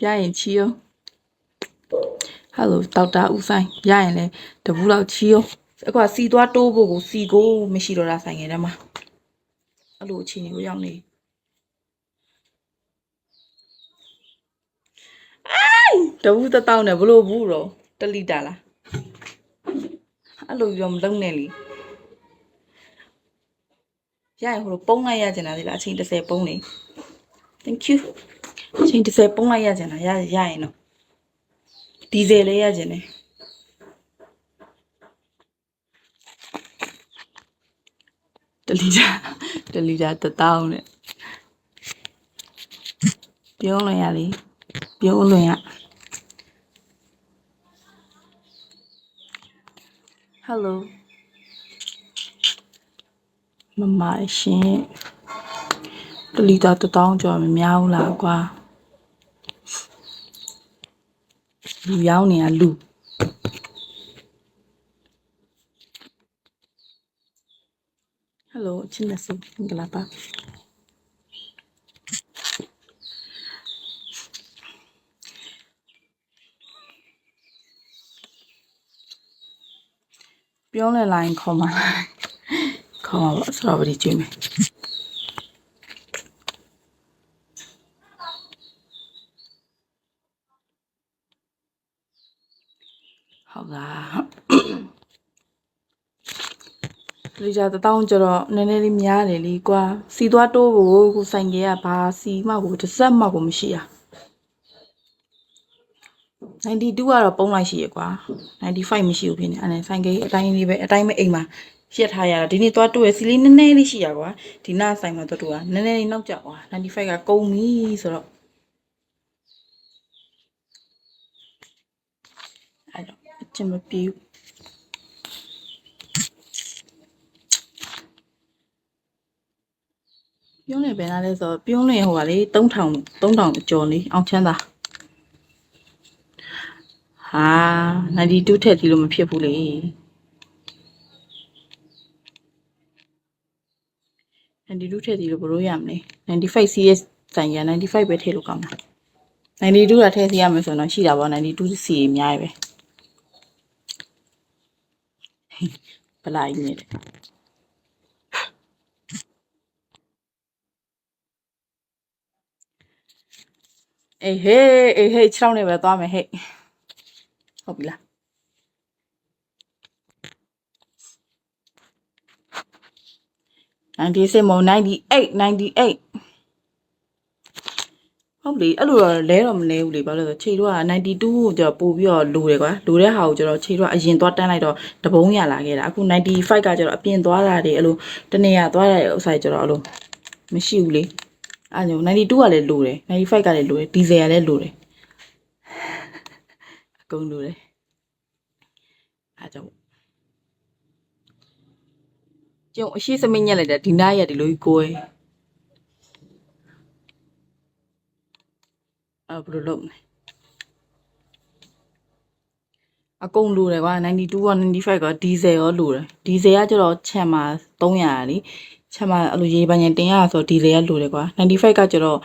ရရင်ချီရောဟယ်လိုဒေါက်တာဦးဆိုင်ရရင်လဲတပူးလောက်ချီရောအခုကစီသွားတိုးဖို့ကိုစီကိုမရှိတော့တာဆိုင်ငယ်ထဲမှာအဲ့လိုအခြေအနေကိုရောက်နေတပူးတစ်တောင်းနဲ့ဘလို့ဘူးတော့1 လီတာလားအဲ့လိုပြောမလုံးနဲ့လေရရင်ဟိုလိုပုံးလိုက်ရကျင်တာလေလားအချိန်30ပုံးနေ thank you အချိန်30ပုံးလိုက်ရကျင်တာရရင်တော့ဒီဇယ်လေးရကျင်တယ်1 လီတာ1တောင်းနဲ့ပြုံးလွင်ရလေပြုံးလွင်ရဟယ်လိုမမရှင်1 လီတာ1တောင်းကျော်မများဘူးလားကွာလူရောင်းနေရလူဟယ်လိုအချင်းနဲ့ဆိုမင်္ဂလာပါပြုံးလဲလိုင်းခေါ်မှာခေါ်မှာပေါ့စတော်ဘယ်ရီကျွေးမယ်ဟုတ်လားလီတာ1တောင်းကျတော့နည်းနည်းလေးများတယ်လीကွာစီသွားတိုးဖို့ကိုဆိုင်ကဘာစီမှကိုတစ်စက်မှကိုမရှိရ92ကတော့ပုံးလိုက်ရှိရကွာ95မရှိဘူးဖြစ်နေအဲ့ဒါဆိုင်ကအတိုင်းလေးပဲအတိုင်းပဲအိမ်မှာရှက်ထားရတာဒီနေ့သွားတိုးရစီလေးနည်းနည်းလေးရှိရကွာဒီနားဆိုင်မှာသွားတိုးတာနည်းနည်းလေးနောက်ကျသွား95ကကုန်ပြီဆိုတော့အဲ့တော့အကျမပြေဘူးပြုံးနေပဲလားလဲဆိုတော့ပြုံးနေဟိုကလေ3000ကျော်နေအောင်ချမ်းသာဟာ92ထက်ဒီလိုမဖြစ်ဘူးလေ92ထက်ဒီလိုဘယ်လိုရမလဲ95 CS ဆိုင်ရ95ပဲထည့်လို့ကောင်းတာ92ကထည့်စီရမယ်ဆိုတော့ရှိတာပေါ့92စီအများကြီးပဲဗလာကြီးနဲ့အေးဟေး6နဲ့ပဲသွားမယ်ဟဲ့ဟုတ်ပြီလား96မို့98ဟုတ်လေအဲ့လိုတော့လဲတော့မလဲဘူးလေဘာလို့လဲဆိုခြေတော့92ကိုကျတော့ပို့ပြီးတော့လိုတယ်ကွာလိုတဲ့ဟာကိုကျတော့ခြေတော့အရင်သွားတန်းလိုက်တော့တပုံးရလာခဲ့တာအခု95ကကျတော့အပြင်သွားတာတွေအဲ့လိုတနေရသွားတဲ့ဥစ္စာကျတော့အဲ့လိုမရှိဘူးလေအဲ့ကြောင့်92ကလည်းလိုတယ်95ကလည်းလိုတယ်ဒီဇယ်ကလည်းလိုတယ်အကုန်လိုတယ်အဲ့ကြောင့်ကျုံအရှိစမိတ်ညက်လိုက်တာဒီနားရက်ဒီလိုကြီးကိုယ်အဲ့ဘယ်လိုလုပ်မလဲအကုန်လိုတယ်ကွာ92က95ကဒီဇယ်ရောလိုတယ်ဒီဇယ်ကကျတော့ချန်မှာ300လीချန်မှာအဲ့လိုရေပန်းရင်တင်ရဆိုဒီဇယ်ကလိုတယ်ကွာ95ကကျတော့